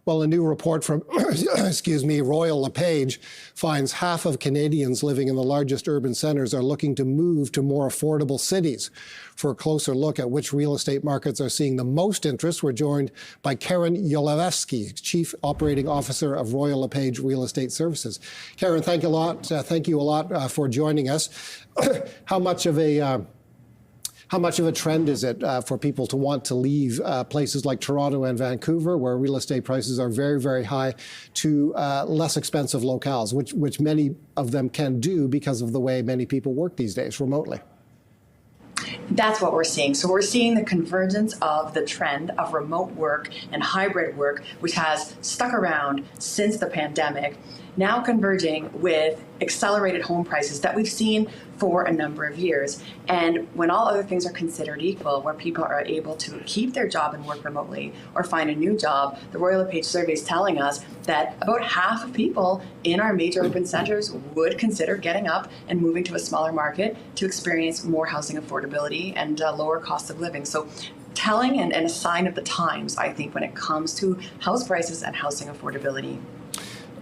Well, a new report from, excuse me, Royal Lepage finds half of Canadians living in the largest urban centres are looking to move to more affordable cities. For a closer look at which real estate markets are seeing the most interest, we're joined by Karen Yolevski, Chief Operating Officer of Royal Lepage Real Estate Services. Karen, thank you a lot for joining us. How much of a trend is it for people to want to leave places like Toronto and Vancouver, where real estate prices are very, very high, to less expensive locales, which many of them can do because of the way many people work these days remotely? That's what we're seeing. So we're seeing the convergence of the trend of remote work and hybrid work, which has stuck around since the pandemic, now converging with accelerated home prices that we've seen for a number of years. And when all other things are considered equal, where people are able to keep their job and work remotely or find a new job, the Royal Lepage survey is telling us that about half of people in our major urban centers would consider getting up and moving to a smaller market to experience more housing affordability and lower cost of living. So telling and a sign of the times, I think, when it comes to house prices and housing affordability.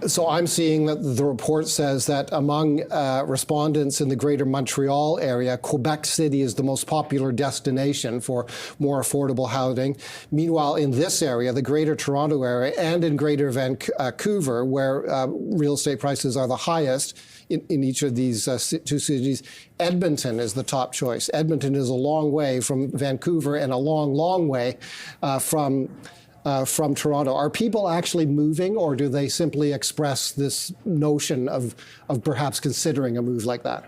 So I'm seeing that the report says that among respondents in the greater Montreal area, Quebec City is the most popular destination for more affordable housing. Meanwhile, in this area, the greater Toronto area, and in greater Vancouver, where real estate prices are the highest in each of these two cities, Edmonton is the top choice. Edmonton is a long way from Vancouver and a long, long way from Toronto. Are people actually moving, or do they simply express this notion of perhaps considering a move like that?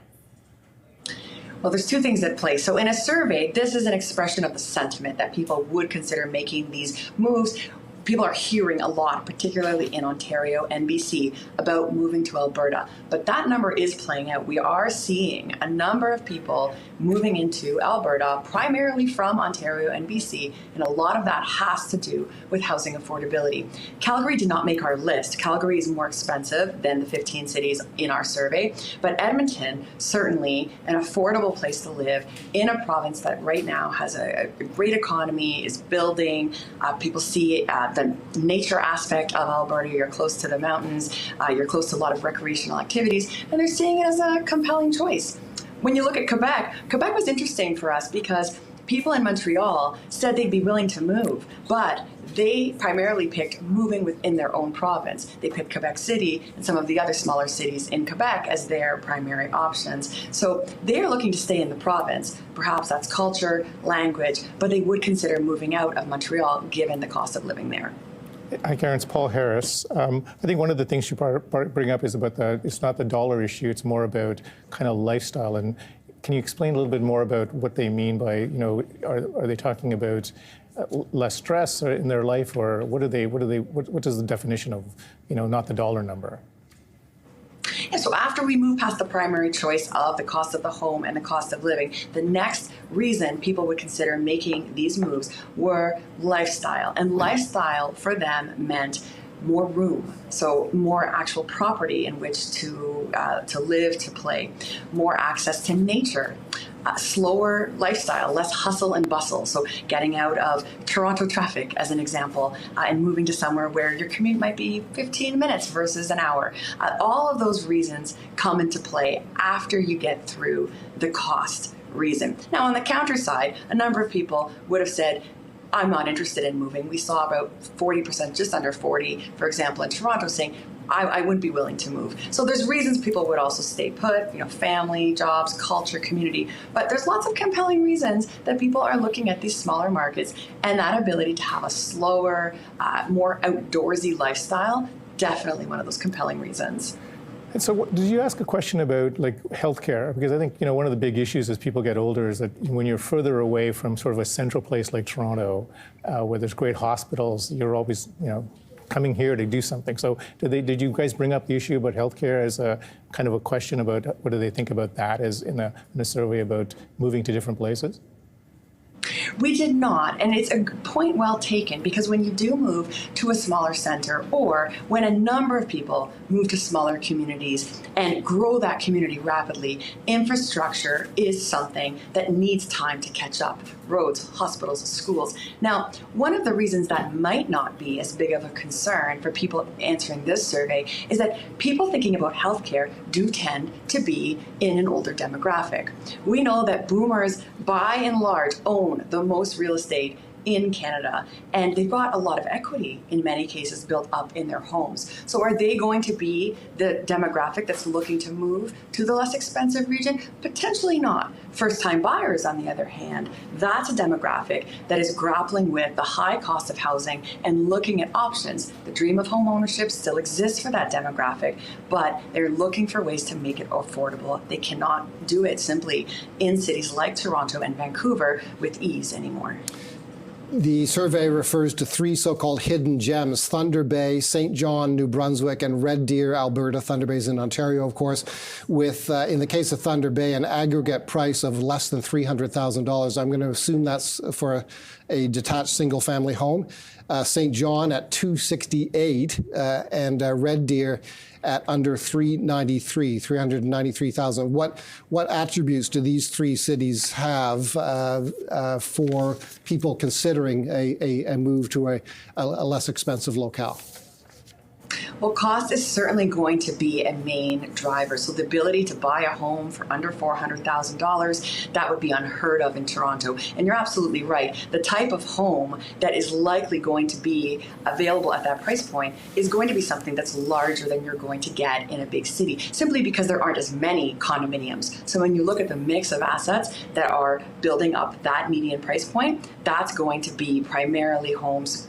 Well, there's two things at play. So in a survey, this is an expression of the sentiment that people would consider making these moves. People are hearing a lot, particularly in Ontario and BC, about moving to Alberta. But that number is playing out. We are seeing a number of people moving into Alberta, primarily from Ontario and BC, and a lot of that has to do with housing affordability. Calgary did not make our list. Calgary is more expensive than the 15 cities in our survey, but Edmonton, certainly an affordable place to live in a province that right now has a great economy, is building. People see the nature aspect of Alberta. You're close to the mountains, you're close to a lot of recreational activities, and they're seeing it as a compelling choice. When you look at Quebec, Quebec was interesting for us because people in Montreal said they'd be willing to move, but they primarily picked moving within their own province. They picked Quebec City and some of the other smaller cities in Quebec as their primary options. So they're looking to stay in the province. Perhaps that's culture, language, but they would consider moving out of Montreal given the cost of living there. Hi, Karen. It's Paul Harris. I think one of the things you bring up is about it's not the dollar issue, it's more about kind of lifestyle. And can you explain a little bit more about what they mean by, are they talking about less stress in their life, or what is the definition of, not the dollar number? Yeah, so after we move past the primary choice of the cost of the home and the cost of living, the next reason people would consider making these moves were lifestyle. And lifestyle for them meant more room, so more actual property in which to live, to play, more access to nature, slower lifestyle, less hustle and bustle. So getting out of Toronto traffic, as an example, and moving to somewhere where your commute might be 15 minutes versus an hour. All of those reasons come into play after you get through the cost reason. Now, on the counter side, a number of people would have said, I'm not interested in moving. We saw about 40%, just under 40, for example, in Toronto, saying, I wouldn't be willing to move. So there's reasons people would also stay put, family, jobs, culture, community. But there's lots of compelling reasons that people are looking at these smaller markets, and that ability to have a slower, more outdoorsy lifestyle, definitely one of those compelling reasons. And so did you ask a question about healthcare? Because I think, one of the big issues as people get older is that when you're further away from sort of a central place like Toronto, where there's great hospitals, you're always, coming here to do something. So did you guys bring up the issue about healthcare as a kind of a question about what do they think about that as in a survey about moving to different places? We did not, and it's a point well taken, because when you do move to a smaller center, or when a number of people move to smaller communities and grow that community rapidly, infrastructure is something that needs time to catch up. Roads, hospitals, schools. Now, one of the reasons that might not be as big of a concern for people answering this survey is that people thinking about healthcare do tend to be in an older demographic. We know that boomers, by and large, own the most real estate in Canada, and they've got a lot of equity in many cases built up in their homes. So are they going to be the demographic that's looking to move to the less expensive region? Potentially not. First-time buyers, on the other hand, that's a demographic that is grappling with the high cost of housing and looking at options. The dream of home ownership still exists for that demographic, but they're looking for ways to make it affordable. They cannot do it simply in cities like Toronto and Vancouver with ease anymore. The survey refers to three so-called hidden gems: Thunder Bay, St. John, New Brunswick, and Red Deer, Alberta. Thunder Bay is in Ontario, of course, with, in the case of Thunder Bay, an aggregate price of less than $300,000. I'm going to assume that's for a detached single-family home. St. John at $268,000, and Red Deer at under $393,000. What attributes do these three cities have for people considering a move to a less expensive locale? Well, cost is certainly going to be a main driver. So the ability to buy a home for under $400,000, that would be unheard of in Toronto. And you're absolutely right. The type of home that is likely going to be available at that price point is going to be something that's larger than you're going to get in a big city, simply because there aren't as many condominiums. So when you look at the mix of assets that are building up that median price point, that's going to be primarily homes,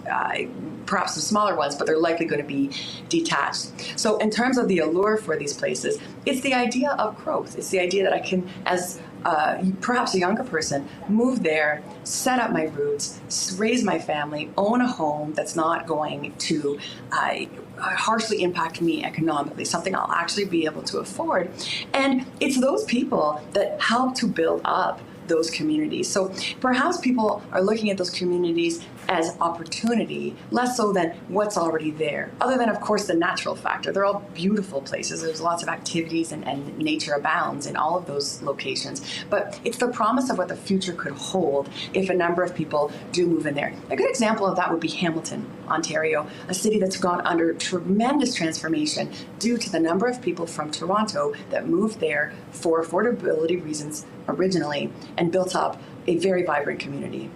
perhaps some smaller ones, but they're likely going to be detached. So in terms of the allure for these places, it's the idea of growth. It's the idea that I can, as perhaps a younger person, move there, set up my roots, raise my family, own a home that's not going to harshly impact me economically, something I'll actually be able to afford. And it's those people that help to build up those communities. So perhaps people are looking at those communities as opportunity, less so than what's already there, other than, of course, the natural factor. They're all beautiful places. There's lots of activities and nature abounds in all of those locations. But it's the promise of what the future could hold if a number of people do move in there. A good example of that would be Hamilton, Ontario, a city that's gone under tremendous transformation due to the number of people from Toronto that moved there for affordability reasons originally and built up a very vibrant community.